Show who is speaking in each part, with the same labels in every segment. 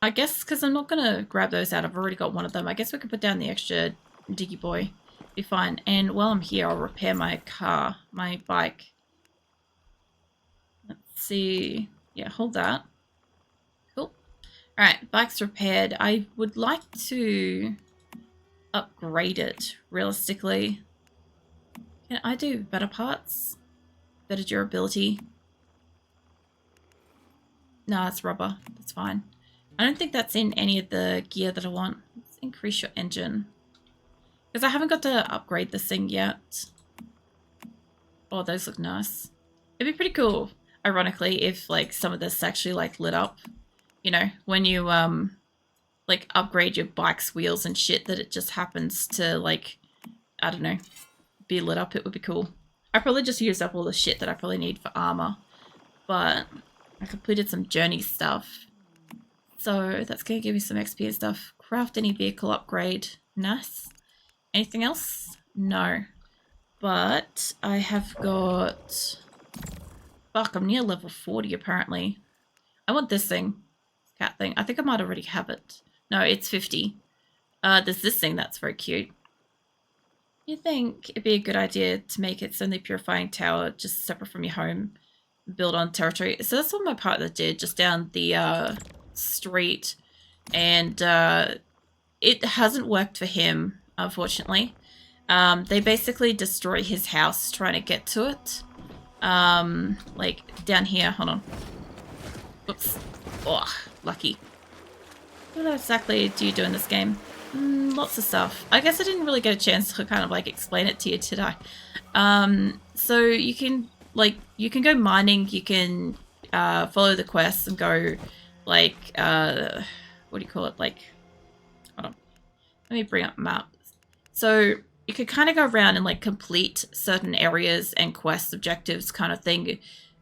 Speaker 1: I guess because I'm not going to grab those out. I've already got one of them. I guess we could put down the extra diggy boy. Be fine. And while I'm here, I'll repair my car, my bike. Let's see. Yeah, hold that. Cool. Alright, bike's repaired. I would like to upgrade it, realistically. Can I do better parts? Better durability? No, it's rubber. That's fine. I don't think that's in any of the gear that I want. Let's increase your engine. Because I haven't got to upgrade this thing yet. Oh, those look nice. It'd be pretty cool, ironically, if like some of this actually like lit up. You know, when you like upgrade your bike's wheels and shit, that it just happens to like, I don't know, be lit up. It would be cool. I probably just used up all the shit that I probably need for armor. But I completed some journey stuff. So that's going to give me some XP and stuff. Craft any vehicle upgrade. Nice. Anything else? No. But I have got... Fuck, I'm near level 40 apparently. I want this thing. Cat thing. I think I might already have it. No, it's 50. There's this thing that's very cute. You think it'd be a good idea to make its only purifying tower just separate from your home? Build on territory. So that's what my partner did, just down the street. And it hasn't worked for him, unfortunately. They basically destroy his house trying to get to it. Like down here, hold on. Oops. Oh, lucky. What exactly do you do in this game? Lots of stuff. I guess I didn't really get a chance to kind of like explain it to you, did I? So you can go mining, you can follow the quests and go like what do you call it? Like, hold on. Let me bring up a map. So you could kind of go around and like complete certain areas and quest objectives kind of thing.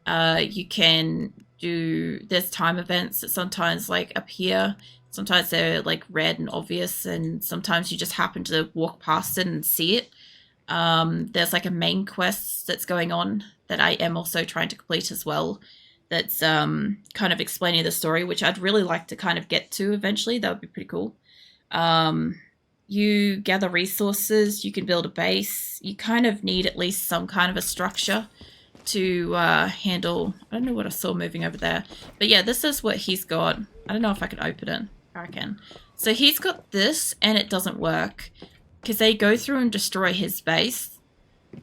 Speaker 1: You can do, there's time events that sometimes like appear. Sometimes they're like red and obvious, and sometimes you just happen to walk past it and see it. There's like a main quest that's going on that I am also trying to complete as well. That's kind of explaining the story, which I'd really like to kind of get to eventually. That would be pretty cool. You gather resources, you can build a base. You kind of need at least some kind of a structure to handle... I don't know what I saw moving over there. But yeah, this is what he's got. I don't know if I can open it. I can. So he's got this, and it doesn't work. Because they go through and destroy his base.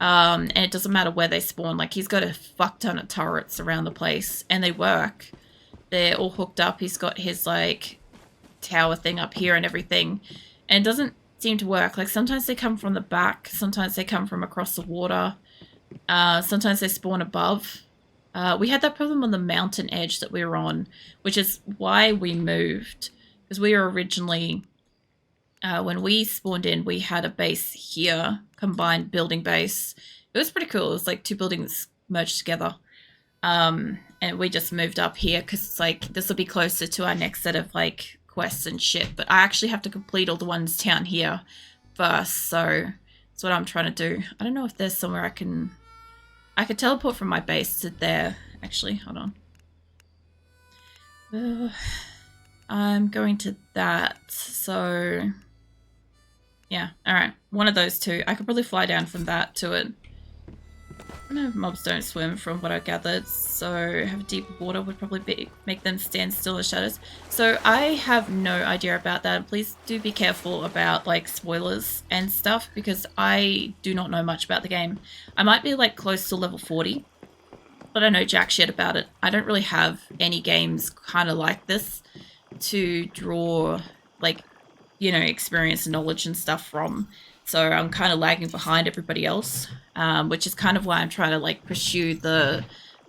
Speaker 1: And it doesn't matter where they spawn. Like, he's got a fuck ton of turrets around the place. And they work. They're all hooked up. He's got his, like, tower thing up here and everything. And it doesn't seem to work. Like, sometimes they come from the back. Sometimes they come from across the water. Sometimes they spawn above. We had that problem on the mountain edge that we were on, which is why we moved. Because we were originally, when we spawned in, we had a base here, combined building base. It was pretty cool. It was like two buildings merged together. And we just moved up here because it's like, this will be closer to our next set of like quests and shit. But I actually have to complete all the ones down here first, so that's what I'm trying to do. I don't know if there's somewhere I could teleport from my base to there. Actually, hold on. I'm going to that, so yeah, alright. One of those two. I could probably fly down from that to it. I know mobs don't swim from what I gathered, so have deeper water would probably make them stand still in the shadows. So I have no idea about that. Please do be careful about like spoilers and stuff, because I do not know much about the game. I might be like close to level 40, but I know jack shit about it. I don't really have any games kind of like this to draw like, you know, experience and knowledge and stuff from. So I'm kind of lagging behind everybody else, which is kind of why I'm trying to like pursue the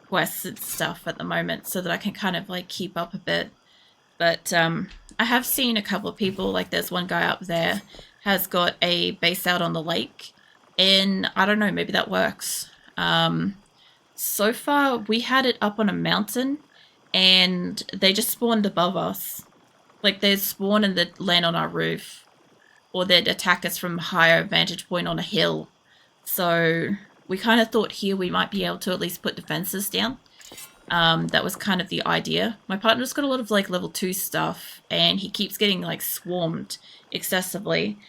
Speaker 1: quests and stuff at the moment, so that I can kind of like keep up a bit. But I have seen a couple of people, like there's one guy up there has got a base out on the lake, and I don't know, maybe that works. So far we had it up on a mountain, and they just spawned above us. Like they'd spawn and they'd land on our roof, or they'd attack us from a higher vantage point on a hill. So we kind of thought here we might be able to at least put defenses down. That was kind of the idea. My partner's got a lot of like level 2 stuff, and he keeps getting like swarmed excessively.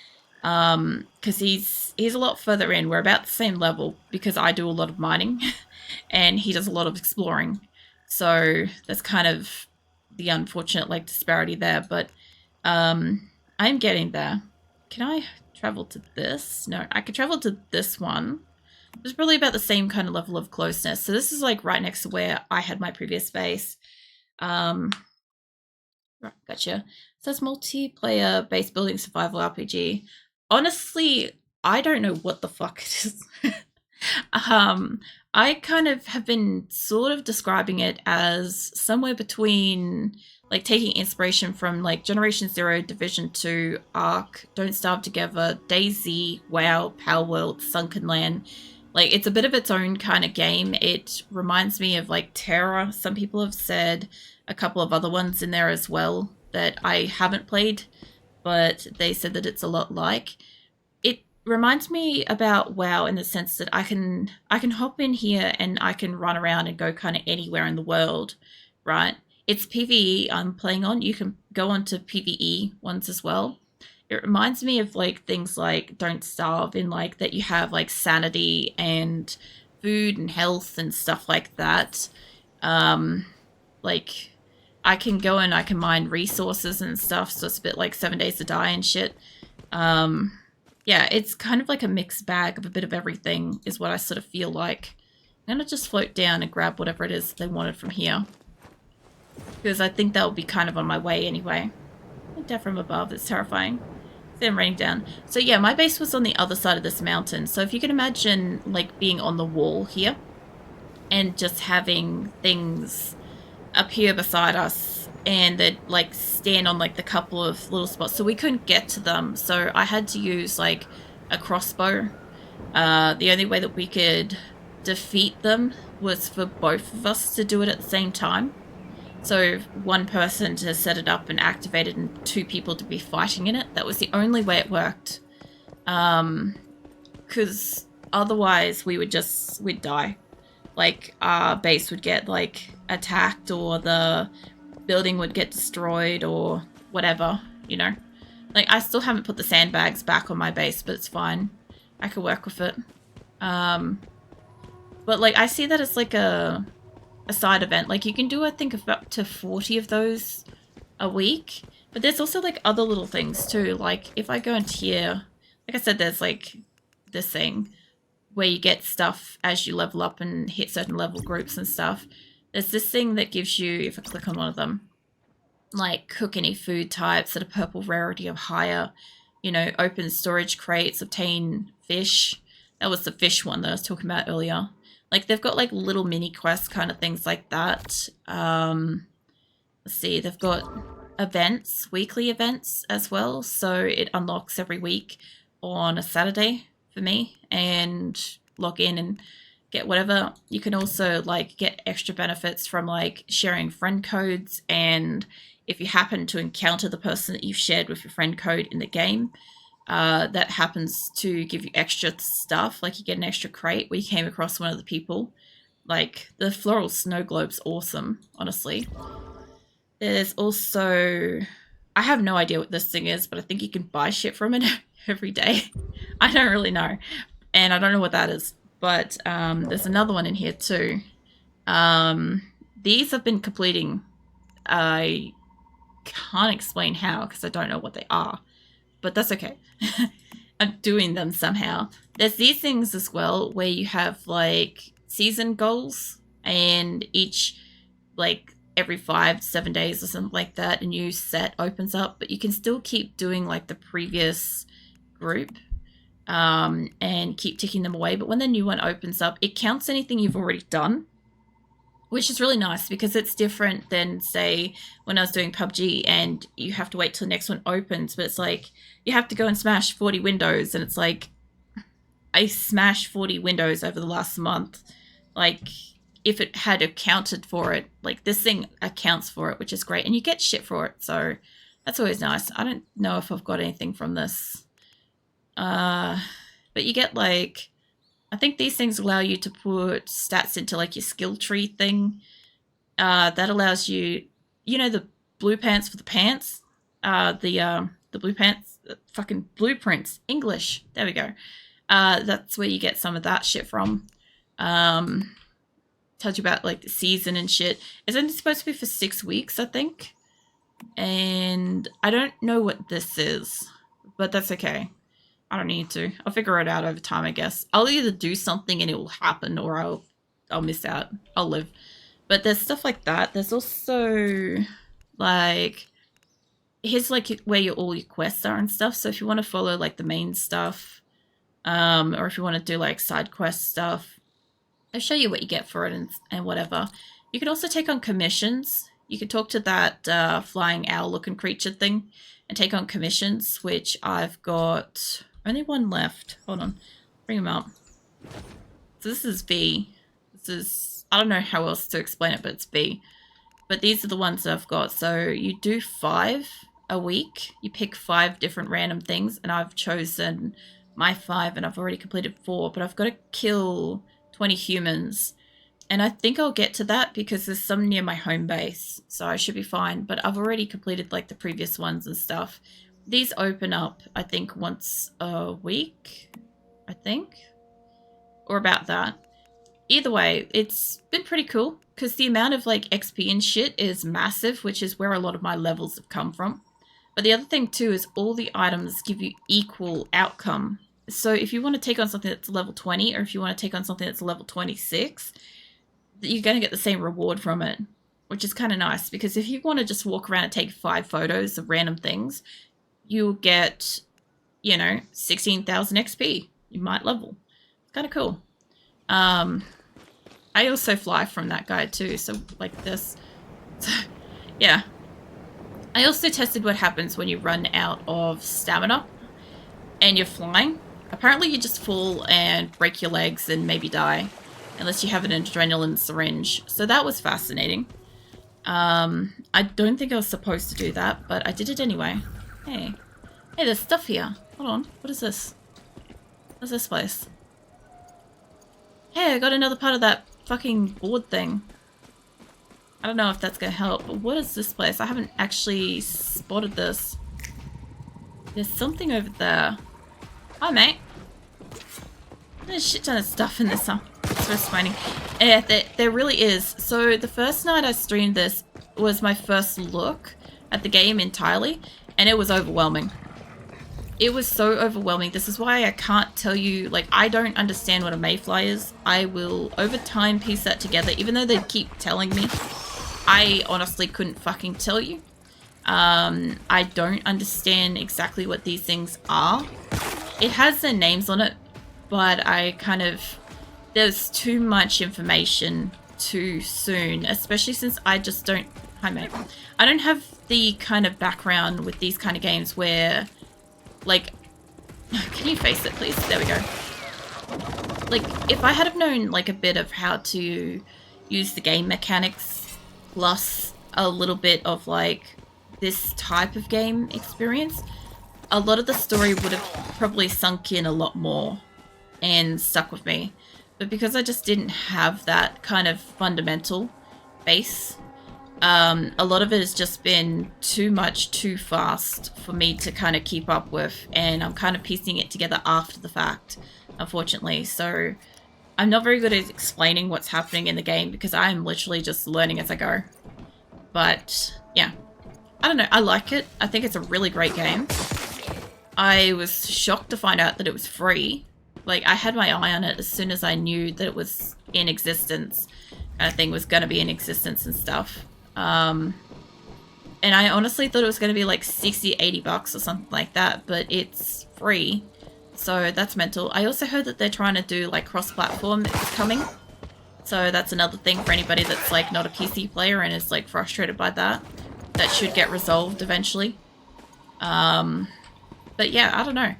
Speaker 1: Because he's a lot further in. We're about the same level because I do a lot of mining and he does a lot of exploring. So that's kind of the unfortunate like disparity there. But I'm getting there. Can I travel to this? No, I could travel to this one. It's probably about the same kind of level of closeness. So this is like right next to where I had my previous base. Right, gotcha. So it's multiplayer base building survival RPG. Honestly, I don't know what the fuck it is. um, I kind of have been sort of describing it as somewhere between like taking inspiration from like Generation Zero, Division 2, Ark, Don't Starve Together, DayZ, WoW, Power World, Sunken Land. Like it's a bit of its own kind of game. It reminds me of like Terra. Some people have said a couple of other ones in there as well that I haven't played, but they said that it's a lot like. It reminds me about WoW in the sense that I can hop in here and I can run around and go kind of anywhere in the world, right? It's PvE I'm playing on. You can go on to PvE ones as well. It reminds me of like things like Don't Starve, in like that you have like sanity and food and health and stuff like that. Um, like I can go and I can mine resources and stuff, so it's a bit like 7 Days to Die and shit. Um, yeah, it's kind of like a mixed bag of a bit of everything, is what I sort of feel like. I'm gonna just float down and grab whatever it is they wanted from here, because I think they'll be kind of on my way anyway. Look down from above, it's terrifying. See them raining down. So yeah, my base was on the other side of this mountain. So if you can imagine like being on the wall here and just having things up here beside us, and they'd like stand on like the couple of little spots, so we couldn't get to them, so I had to use like a crossbow. The only way that we could defeat them was for both of us to do it at the same time, so one person to set it up and activate it and two people to be fighting in it. That was the only way it worked, because otherwise we'd die. Like our base would get like attacked, or the building would get destroyed, or whatever, you know. Like I still haven't put the sandbags back on my base, but it's fine. I could work with it. But like I see that as like a side event. Like you can do, I think, up to 40 of those a week. But there's also like other little things too. Like if I go into here, like I said, there's like this thing where you get stuff as you level up and hit certain level groups and stuff. There's this thing that gives you, if I click on one of them, like cook any food types at a purple rarity of higher, you know, open storage crates, obtain fish. That was the fish one that I was talking about earlier. Like they've got like little mini quests kind of things like that. Let's see, they've got events, weekly events as well. So it unlocks every week on a Saturday for me, and log in and get whatever. You can also like get extra benefits from like sharing friend codes, and if you happen to encounter the person that you've shared with your friend code in the game, that happens to give you extra stuff. Like you get an extra crate where you came across one of the people. Like the floral snow globe's awesome, honestly. There's also, I have no idea what this thing is, but I think you can buy shit from it every day. I don't really know, and I don't know what that is. But there's another one in here too. These I've been completing. I can't explain how because I don't know what they are, but that's okay. I'm doing them somehow. There's these things as well where you have like season goals, and each like every 5 to 7 days or something like that, a new set opens up, but you can still keep doing like the previous group, and keep ticking them away. But when the new one opens up, it counts anything you've already done, which is really nice because it's different than, say, when I was doing PUBG and you have to wait till the next one opens, but it's like you have to go and smash 40 windows, and it's like I smashed 40 windows over the last month. Like if it had accounted for it, like this thing accounts for it, which is great, and you get shit for it, so that's always nice. I don't know if I've got anything from this. But you get like, I think these things allow you to put stats into like your skill tree thing. that allows you, you know, the blue pants for the pants, the blue pants, fucking blueprints, English. There we go. That's where you get some of that shit from. Tells you about like the season and shit. It's only supposed to be for 6 weeks, I think. And I don't know what this is, but that's okay. I don't need to. I'll figure it out over time, I guess. I'll either do something and it will happen, or I'll miss out. I'll live. But there's stuff like that. There's also like, here's like where all your quests are and stuff. So if you want to follow like the main stuff, or if you want to do like side quest stuff, I'll show you what you get for it and whatever. You can also take on commissions. You can talk to that flying owl looking creature thing and take on commissions, which I've got only one left. Hold on, bring him up. So this is V. This is, I don't know how else to explain it, but it's V. But these are the ones that I've got. So you do 5 a week. You pick 5 different random things, and I've chosen my 5, and I've already completed 4. But I've got to kill 20 humans, and I think I'll get to that because there's some near my home base, so I should be fine. But I've already completed like the previous ones and stuff. These open up, I think, once a week, I think, or about that. Either way, it's been pretty cool because the amount of like XP and shit is massive, which is where a lot of my levels have come from. But the other thing too is all the items give you equal outcome. So if you want to take on something that's level 20, or if you want to take on something that's level 26, you're going to get the same reward from it, which is kind of nice. Because if you want to just walk around and take 5 photos of random things, you'll get, you know, 16,000 XP. You might level. It's kind of cool. I also fly from that guy too, so like this. So, yeah. I also tested what happens when you run out of stamina and you're flying. Apparently you just fall and break your legs and maybe die, unless you have an adrenaline syringe. So that was fascinating. I don't think I was supposed to do that, but I did it anyway. Hey, there's stuff here. Hold on, what is this? What's this place? Hey, I got another part of that fucking board thing. I don't know if that's gonna help, but what is this place? I haven't actually spotted this. There's something over there. Hi, mate. There's a shit ton of stuff in this, huh? It's so funny. Yeah, there really is. So the first night I streamed this was my first look at the game entirely, and it was overwhelming. It was so overwhelming. This is why I can't tell you, like, I don't understand what a mayfly is. I will, over time, piece that together. Even though they keep telling me, I honestly couldn't fucking tell you. I don't understand exactly what these things are. It has their names on it, but I kind of, there's too much information too soon, especially since I just don't, hi mate, I don't have the kind of background with these kind of games where, like, can you face it please? There we go. Like, if I had have known like a bit of how to use the game mechanics plus a little bit of like this type of game experience, a lot of the story would have probably sunk in a lot more and stuck with me. But because I just didn't have that kind of fundamental base, a lot of it has just been too much too fast for me to kind of keep up with, and I'm kind of piecing it together after the fact, unfortunately. So I'm not very good at explaining what's happening in the game because I'm literally just learning as I go. But yeah, I don't know, I like it. I think it's a really great game. I was shocked to find out that it was free. Like, I had my eye on it as soon as I knew that it was in existence, kind of thing, was going to be in existence and stuff. And I honestly thought it was going to be like 60, 80 bucks or something like that, but it's free. So that's mental. I also heard that they're trying to do like cross-platform is coming. So that's another thing for anybody that's like not a PC player and is like frustrated by that. That should get resolved eventually. But yeah, I don't know.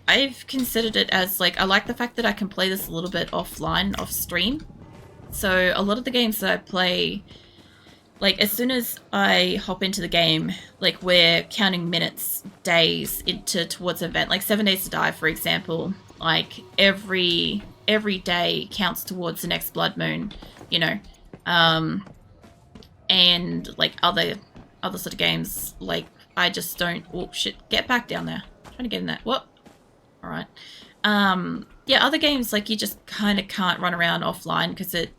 Speaker 1: I've considered it as like, I like the fact that I can play this a little bit offline, off stream. So a lot of the games that I play, like as soon as I hop into the game, like we're counting minutes, days into towards an event, like 7 Days to Die, for example. Like every day counts towards the next blood moon, you know. and like other sort of games, like I just don't. Oh shit! Get back down there. I'm trying to get in there. What? All right. Yeah, other games like you just kind of can't run around offline because it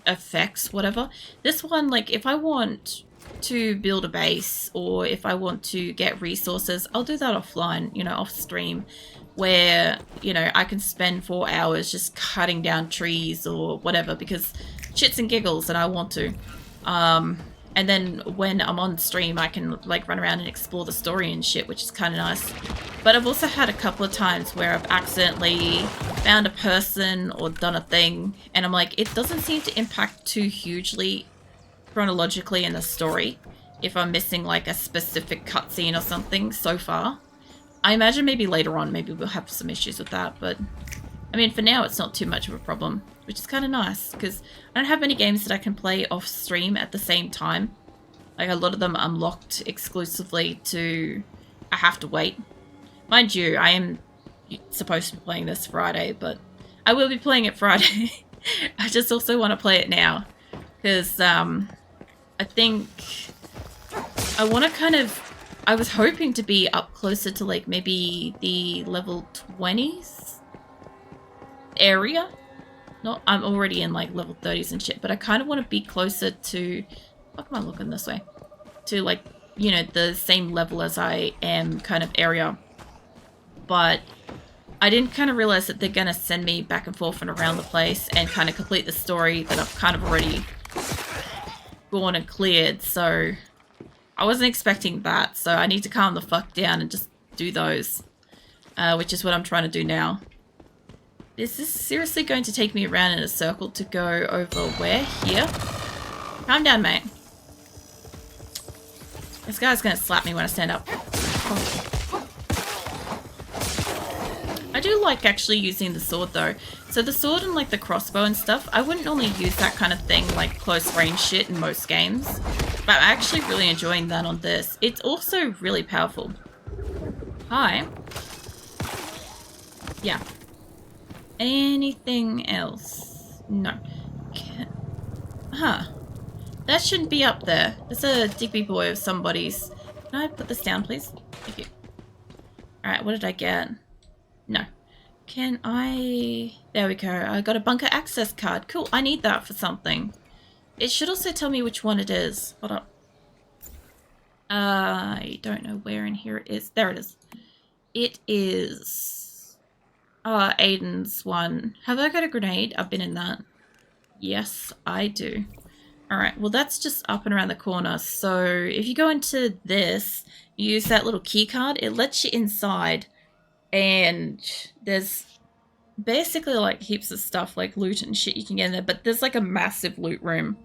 Speaker 1: affects whatever. This one, like if I want to build a base or if I want to get resources, I'll do that offline, you know, off stream, where, you know, I can spend 4 hours just cutting down trees or whatever because shits and giggles and I want to. And then when I'm on stream, I can like run around and explore the story and shit, which is kind of nice. But I've also had a couple of times where I've accidentally found a person or done a thing, and I'm like, it doesn't seem to impact too hugely chronologically in the story if I'm missing like a specific cutscene or something so far. I imagine maybe later on, maybe we'll have some issues with that, but I mean, for now, it's not too much of a problem, which is kind of nice, because I don't have many games that I can play off stream at the same time. Like, a lot of them I'm locked exclusively to I have to wait. Mind you, I am supposed to be playing this Friday, but I will be playing it Friday. I just also want to play it now, because I think I want to kind of... I was hoping to be up closer to, like, maybe the level 20s area. Not, I'm already in like level 30s and shit, but I kind of want to be closer to, fuck am I looking this way, to like, you know, the same level as I am kind of area. But I didn't kind of realize that they're gonna send me back and forth and around the place and kind of complete the story that I've kind of already gone and cleared, so I wasn't expecting that, so I need to calm the fuck down and just do those, which is what I'm trying to do now. Is this seriously going to take me around in a circle to go over where? Here? Calm down, mate. This guy's gonna slap me when I stand up. Oh. I do like actually using the sword though. So the sword and like the crossbow and stuff, I wouldn't normally use that kind of thing, like close range shit in most games. But I'm actually really enjoying that on this. It's also really powerful. Hi. Yeah. Anything else? No. Huh. That shouldn't be up there. It's a Digby boy of somebody's. Can I put this down, please? Thank you. Alright, what did I get? No. Can I... There we go. I got a bunker access card. Cool, I need that for something. It should also tell me which one it is. Hold up. I don't know where in here it is. There it is. It is... Aiden's one. Have I got a grenade? I've been in that. Yes, I do. Alright, well that's just up and around the corner. So if you go into this, you use that little key card, it lets you inside. And there's basically like heaps of stuff, like loot and shit you can get in there. But there's like a massive loot room.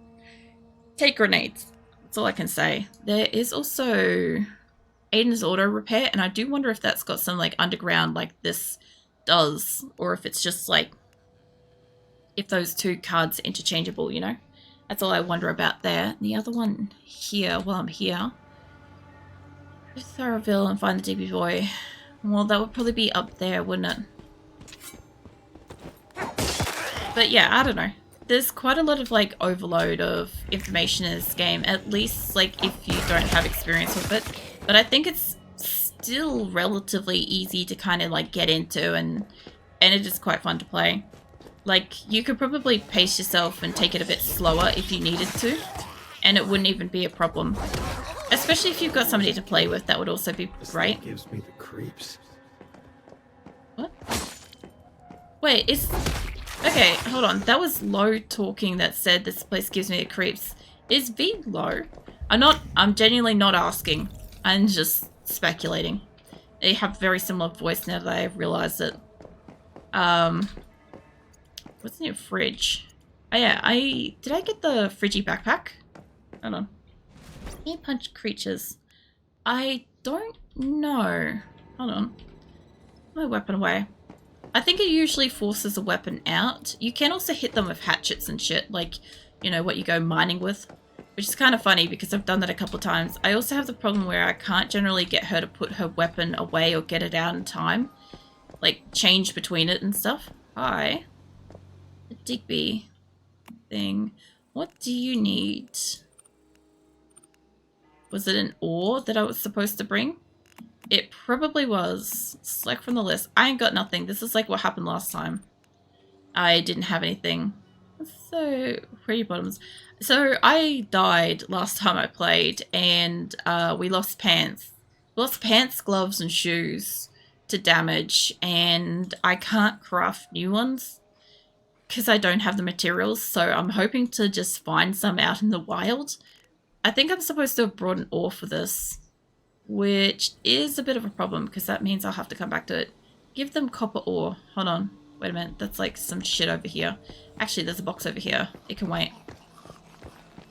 Speaker 1: Take grenades. That's all I can say. There is also Aiden's auto repair. And I do wonder if that's got some like underground like this does, or if it's just like if those two cards are interchangeable, you know. That's all I wonder about there. The other one here, while I'm here, go to Thoroughville and find the DB boy. Well, that would probably be up there, wouldn't it? But yeah, I don't know. There's quite a lot of like overload of information in this game, at least like if you don't have experience with it. But I think it's still relatively easy to kind of like get into, and it is quite fun to play. Like, you could probably pace yourself and take it a bit slower if you needed to, and it wouldn't even be a problem. Especially if you've got somebody to play with, that would also be great.
Speaker 2: This gives me the creeps.
Speaker 1: What? Wait, is... Okay, hold on. That was low talking that said this place gives me the creeps. Is V low? I'm genuinely not asking. I'm just speculating. They have very similar voice now that I've realized it. What's in your fridge? Oh yeah, did I get the Friggy backpack? Hold on. Can you punch creatures? I don't know. Hold on. My weapon away. I think it usually forces a weapon out. You can also hit them with hatchets and shit, like, you know, what you go mining with. Which is kind of funny because I've done that a couple of times. I also have the problem where I can't generally get her to put her weapon away or get it out in time. Like, change between it and stuff. Hi. The Digby thing. What do you need? Was it an ore that I was supposed to bring? It probably was. Select from the list. I ain't got nothing. This is like what happened last time. I didn't have anything. So, where are your bottoms? So, I died last time I played, and we lost pants. We lost pants, gloves, and shoes to damage, and I can't craft new ones because I don't have the materials, so I'm hoping to just find some out in the wild. I think I'm supposed to have brought an ore for this, which is a bit of a problem because that means I'll have to come back to it. Give them copper ore. Hold on. Wait a minute. That's like some shit over here. Actually, there's a box over here. It can wait.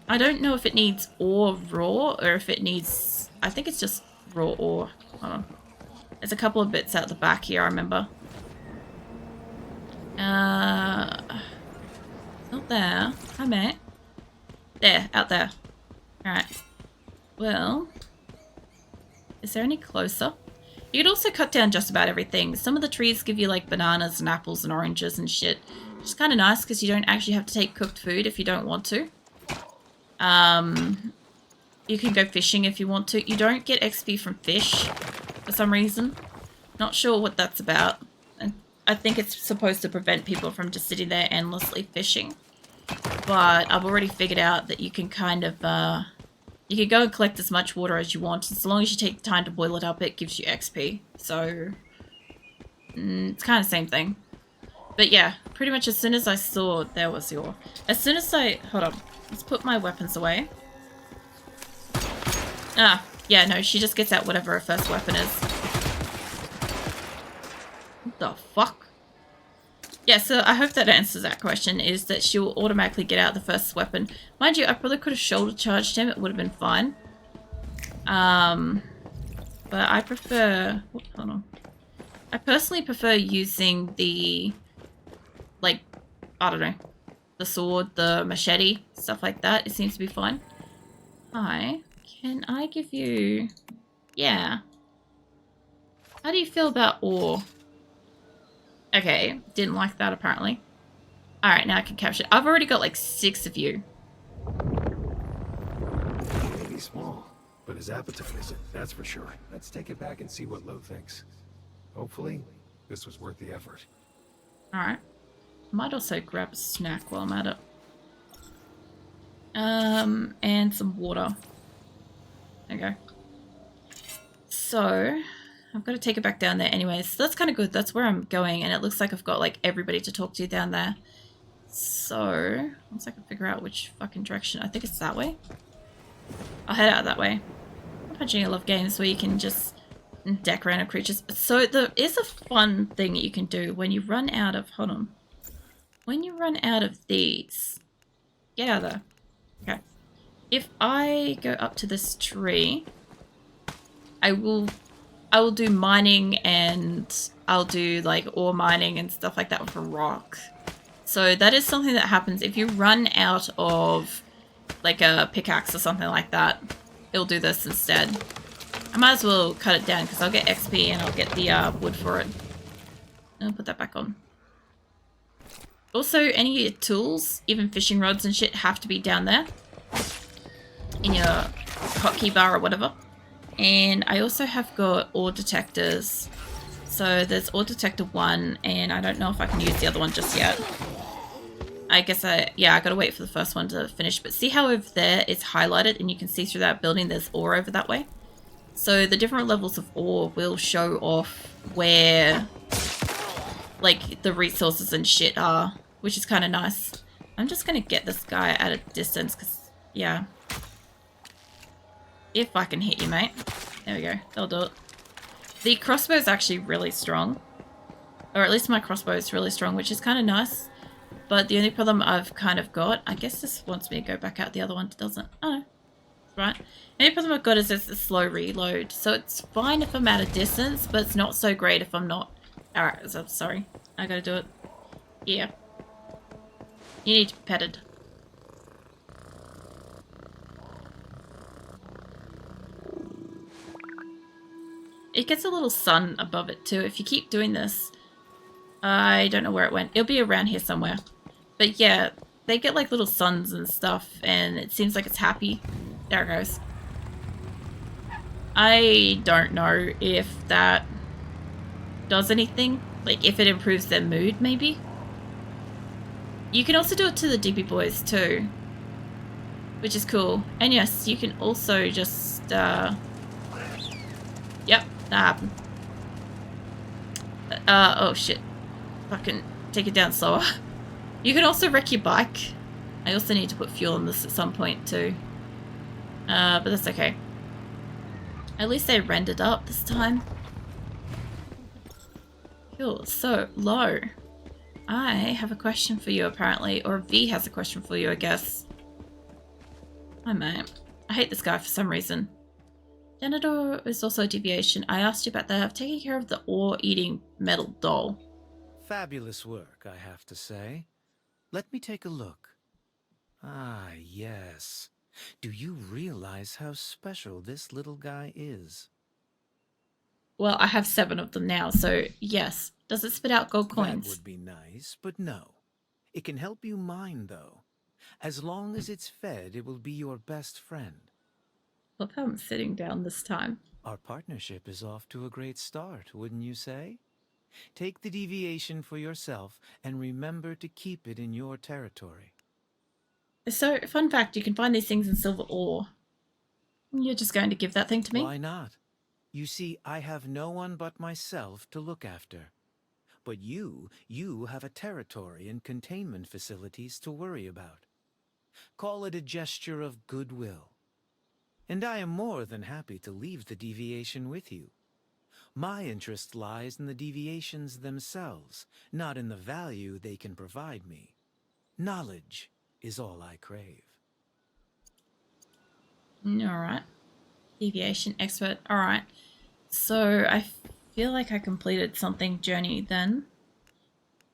Speaker 1: I don't know if it needs ore raw or if it needs... I think it's just raw ore. Hold on. There's a couple of bits out the back here, I remember. Not there. Hi, mate. There. Out there. Alright. Well... Is there any closer? You could also cut down just about everything. Some of the trees give you like bananas and apples and oranges and shit. Which is kind of nice because you don't actually have to take cooked food if you don't want to. You can go fishing if you want to. You don't get XP from fish for some reason. Not sure what that's about. And I think it's supposed to prevent people from just sitting there endlessly fishing. But I've already figured out that you can kind of... you can go and collect as much water as you want. As long as you take the time to boil it up, it gives you XP. So, it's kind of the same thing. But yeah, pretty much as soon as I saw there was your... As soon as I... Hold on. Let's put my weapons away. Ah, yeah, no, she just gets out whatever her first weapon is. What the fuck? Yeah, so I hope that answers that question, is that she'll automatically get out the first weapon. Mind you, I probably could have shoulder charged him, it would have been fine. But I prefer... Hold on. I personally prefer using the... Like, I don't know. The sword, the machete, stuff like that. It seems to be fine. Hi. Can I give you... Yeah. How do you feel about ore? Okay, didn't like that apparently. Alright, now I can capture it. I've already got like 6 of you.
Speaker 2: Maybe small, but his appetite isn't, that's for sure. Let's take it back and see what Lo thinks. Hopefully, this was worth the effort.
Speaker 1: Alright. Might also grab a snack while I'm at it. And some water. There you go. So... I've got to take it back down there anyways. So that's kind of good. That's where I'm going. And it looks like I've got like everybody to talk to down there. So, once I can figure out which fucking direction. I think it's that way. I'll head out that way. Imagine I love games where you can just deck random creatures. So there is a fun thing that you can do when you run out of... Hold on. When you run out of these... Get out of there. Okay. If I go up to this tree... I will do mining and I'll do like ore mining and stuff like that with a rock. So that is something that happens if you run out of like a pickaxe or something like that. It'll do this instead. I might as well cut it down because I'll get XP and I'll get the wood for it. I'll put that back on. Also, any tools, even fishing rods and shit, have to be down there in your hotkey bar or whatever. And I also have got ore detectors. So there's ore detector 1, and I don't know if I can use the other one just yet. I guess I gotta wait for the first one to finish. But see how over there it's highlighted and you can see through that building there's ore over that way? So the different levels of ore will show off where like the resources and shit are, which is kind of nice. I'm just gonna get this guy at a distance because, yeah. If I can hit you, mate. There we go. That'll do it. The crossbow is actually really strong. Or at least my crossbow is really strong, which is kind of nice. But the only problem I've kind of got... I guess this wants me to go back out the other one, doesn't it? Oh, right. The only problem I've got is it's a slow reload. So it's fine if I'm at a distance, but it's not so great if I'm not. Alright, so, sorry. I gotta do it. Yeah. You need to be petted. It gets a little sun above it too. If you keep doing this, I don't know where it went. It'll be around here somewhere. But yeah, they get like little suns and stuff, and it seems like it's happy. There it goes. I don't know if that does anything. Like, if it improves their mood, maybe. You can also do it to the DB boys, too. Which is cool. And yes, you can also just, yep, that happened. Oh shit. Fucking take it down slower. You can also wreck your bike. I also need to put fuel in this at some point, too. But that's okay. At least they rendered up this time. Fuel is so low. I have a question for you, apparently. Or V has a question for you, I guess. Hi, mate. I hate this guy for some reason. Janitor is also a deviation. I asked you about that. I've taken care of the ore-eating metal doll.
Speaker 3: Fabulous work, I have to say. Let me take a look. Ah, yes. Do you realize how special this little guy is?
Speaker 1: Well, I have 7 of them now, so yes. Does it spit out gold coins?
Speaker 3: That would be nice, but no. It can help you mine, though. As long as it's fed, it will be your best friend.
Speaker 1: Love how I'm sitting down this time.
Speaker 3: Our partnership is off to a great start, wouldn't you say? Take the deviation for yourself and remember to keep it in your territory.
Speaker 1: So, fun fact, you can find these things in silver ore. You're just going to give that thing to me?
Speaker 3: Why not? You see, I have no one but myself to look after. But you have a territory and containment facilities to worry about. Call it a gesture of goodwill. And I am more than happy to leave the deviation with you. My interest lies in the deviations themselves, not in the value they can provide me. Knowledge is all I crave.
Speaker 1: Alright. Deviation expert. Alright. So, I feel like I completed something journey then.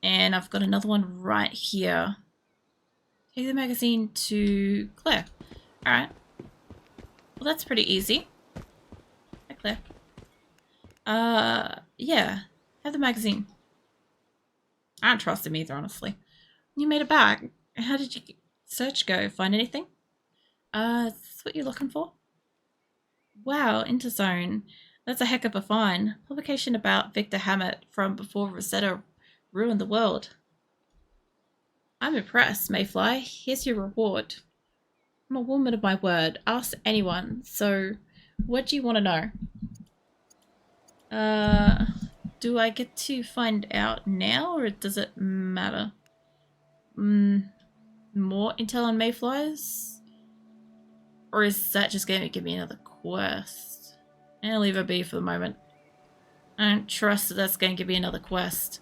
Speaker 1: And I've got another one right here. Take the magazine to Claire. Alright. Well, that's pretty easy. Hi, Claire. Yeah. Have the magazine. I don't trust him either, honestly. You made it back. How did your search go? Find anything? Is this what you're looking for? Wow, Interzone. That's a heck of a find. Publication about Victor Hammett from before Rosetta ruined the world. I'm impressed, Mayfly. Here's your reward. I'm a woman of my word. Ask anyone. So, what do you want to know? Do I get to find out now, or does it matter? More intel on Mayflies? Or is that just going to give me another quest? I'll leave her be for the moment. I don't trust that that's going to give me another quest.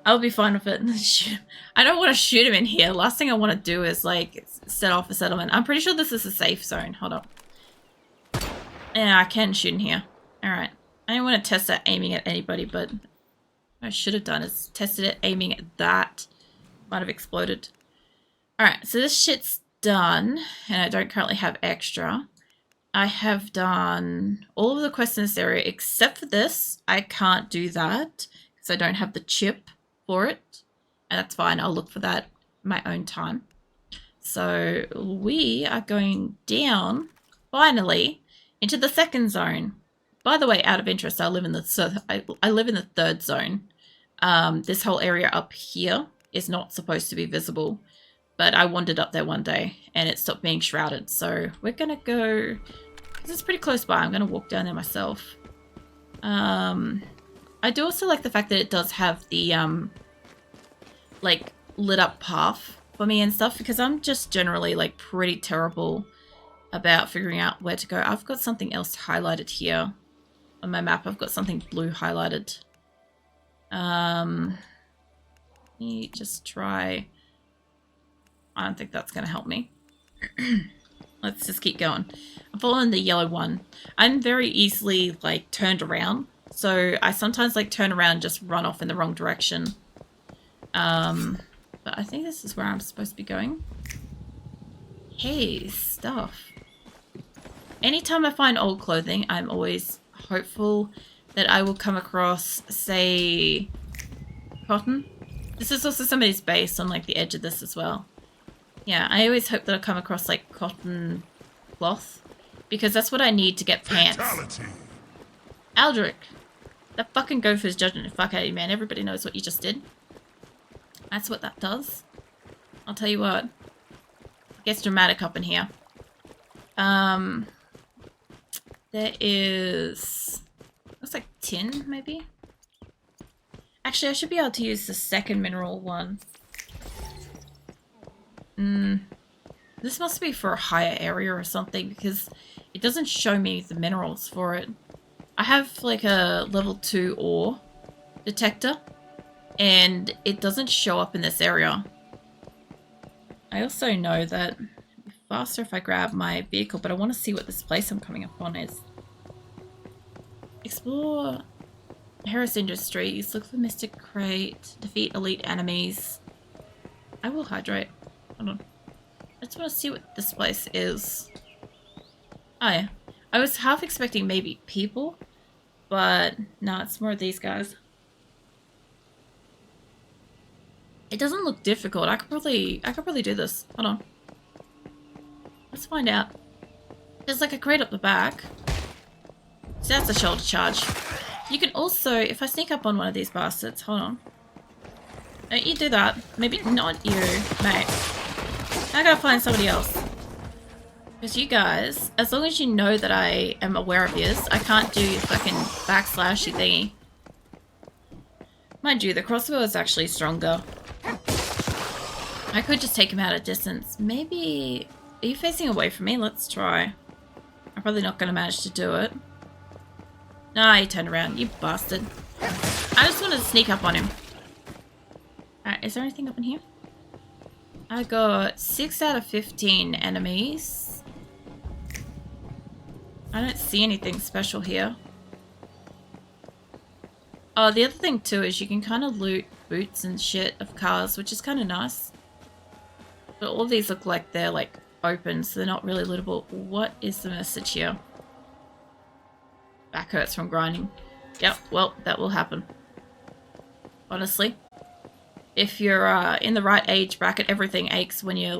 Speaker 1: I'll be fine with it. I don't want to shoot him in here. Last thing I want to do is, like, set off a settlement. I'm pretty sure this is a safe zone. Hold up. Yeah, I can shoot in here. Alright. I don't want to test that aiming at anybody, but what I should have done is tested it aiming at that. Might have exploded. Alright, so this shit's done, and I don't currently have extra. I have done all of the quests in this area except for this. I can't do that because I don't have the chip for it, and that's fine. I'll look for that in my own time. So we are going down, finally, into the second zone. By the way, out of interest, I live in the third zone. This whole area up here is not supposed to be visible, but I wandered up there one day and it stopped being shrouded. So we're gonna go, because it's pretty close by. I'm gonna walk down there myself. I do also like the fact that it does have the like lit up path for me and stuff, because I'm just generally like pretty terrible about figuring out where to go. I've got something else highlighted here on my map. I've got something blue highlighted. Let me just try. I don't think that's gonna help me. Let's just keep going. I'm following the yellow one. I'm very easily like turned around, so I sometimes like turn around and just run off in the wrong direction. But I think this is where I'm supposed to be going. Hey, stuff. Anytime I find old clothing, I'm always hopeful that I will come across, say, cotton. This is also somebody's base on like the edge of this as well. Yeah, I always hope that I'll come across like cotton cloth. Because that's what I need to get pants.
Speaker 4: Fatality.
Speaker 1: Aldrich. That fucking Gopher's judging the fuck out of you, man. Everybody knows what you just did. That's what that does. I'll tell you what. It gets dramatic up in here. There is... looks like tin, maybe? Actually, I should be able to use the second mineral one. This must be for a higher area or something, because it doesn't show me the minerals for it. I have like a level 2 ore detector, and it doesn't show up in this area. I also know that it'd be faster if I grab my vehicle, but I want to see what this place I'm coming up on is. Explore Harris Industries, look for Mystic Crate, defeat elite enemies. I will hydrate. Hold on. I just want to see what this place is. Oh yeah. I was half expecting maybe people, but no, it's more of these guys. It doesn't look difficult. I could probably do this. Hold on. Let's find out. There's like a crate up the back. So that's a shoulder charge. You can also, if I sneak up on one of these bastards, hold on. Don't you do that. Maybe not you, mate. I gotta find somebody else. Because you guys, as long as you know that I am aware of yours, I can't do your fucking backslashy thingy. Mind you, the crossbow is actually stronger. I could just take him out at distance. Maybe... are you facing away from me? Let's try. I'm probably not going to manage to do it. Nah, you turned around. You bastard. I just wanted to sneak up on him. Alright, is there anything up in here? I got 6 out of 15 enemies. I don't see anything special here. Oh, the other thing too is you can kind of loot boots and shit of cars, which is kind of nice. But all these look like they're like open, so they're not really lootable. What is the message here? Back hurts from grinding. Yep, well, that will happen. Honestly. If you're in the right age bracket, everything aches when you're like